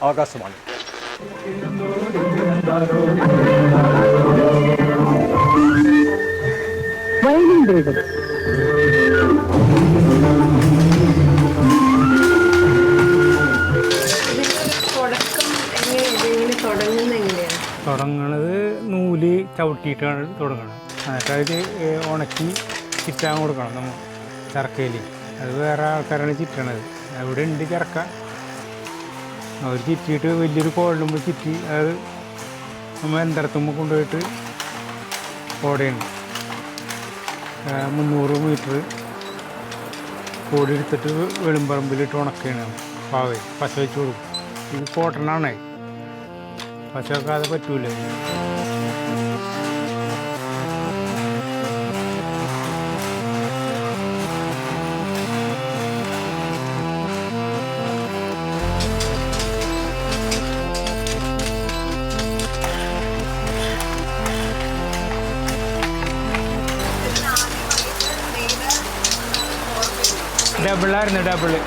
ആകാശവാണി. തുടങ്ങണത് നൂല് ചവിട്ടിയിട്ടാണ് തുടങ്ങണത്. എന്നിട്ട് അത് ഉണക്കി ചിറ്റാൻ കൊടുക്കണം നമ്മൾ ചർക്കയിൽ. അത് വേറെ ആൾക്കാരാണ് ചിറ്റണത്. അവിടെ ഉണ്ട് ചർക്ക. അവർ ചിറ്റിയിട്ട് വലിയൊരു കോളിലുമ്പോൾ ചിറ്റി അത് നമ്മൾ എന്തരത്തുമ്പോൾ കൊണ്ടുപോയിട്ട് ഓടയുണ്ട് 300 മീറ്റർ കോടി എടുത്തിട്ട് വെളുമ്പറമ്പിലിട്ട് ഉണക്കുകയാണ്. പാവ പശ വെച്ച് കൊടുക്കും. ഇത് കോട്ടനാണ്. പശ വെക്കാതെ പറ്റൂല. ഡബിള്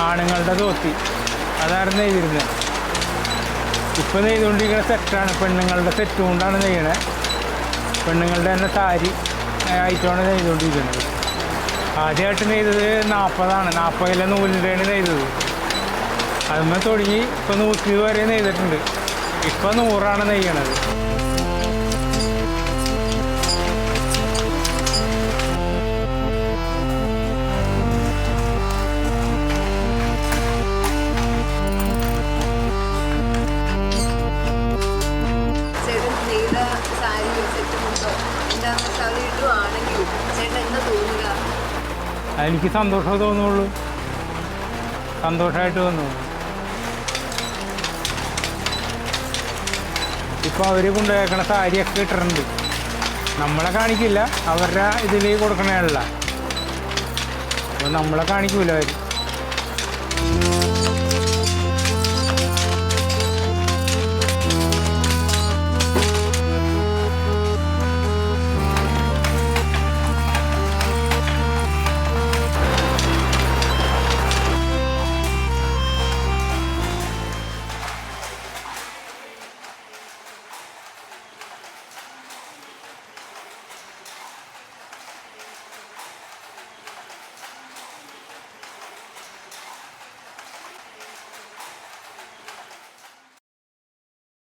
ആണുങ്ങളുടെ തോത്തി അതായിരുന്നു നെയ്തിരുന്നത്. ഇപ്പോൾ നെയ്തുകൊണ്ടിരിക്കുന്ന സെറ്റാണ്. പെണ്ണുങ്ങളുടെ സെറ്റ് കൊണ്ടാണ് നെയ്യണത്. പെണ്ണുങ്ങളുടെ തന്നെ സാരി ആയിട്ടാണ് നെയ്തുകൊണ്ടിരിക്കുന്നത്. ആദ്യമായിട്ട് നെയ്തത് 40 കിലോ നൂലിൻ്റെയാണ് നെയ്തത്. അതുമ്മേ തുടങ്ങി ഇപ്പോൾ 120 വരെ നെയ്തിട്ടുണ്ട്. ഇപ്പോൾ 100 നെയ്യണത്. എനിക്ക് സന്തോഷമേ തോന്നുള്ളൂ. സന്തോഷമായിട്ട് തോന്നുള്ളൂ. ഇപ്പോൾ അവർ കൊണ്ടുപോയേക്കണ സാരിയൊക്കെ ഇട്ടിട്ടുണ്ട്. നമ്മളെ കാണിക്കില്ല, അവരുടെ ഇതിലേക്ക് കൊടുക്കണേയല്ല. അപ്പോൾ നമ്മളെ കാണിക്കൂല അവർ.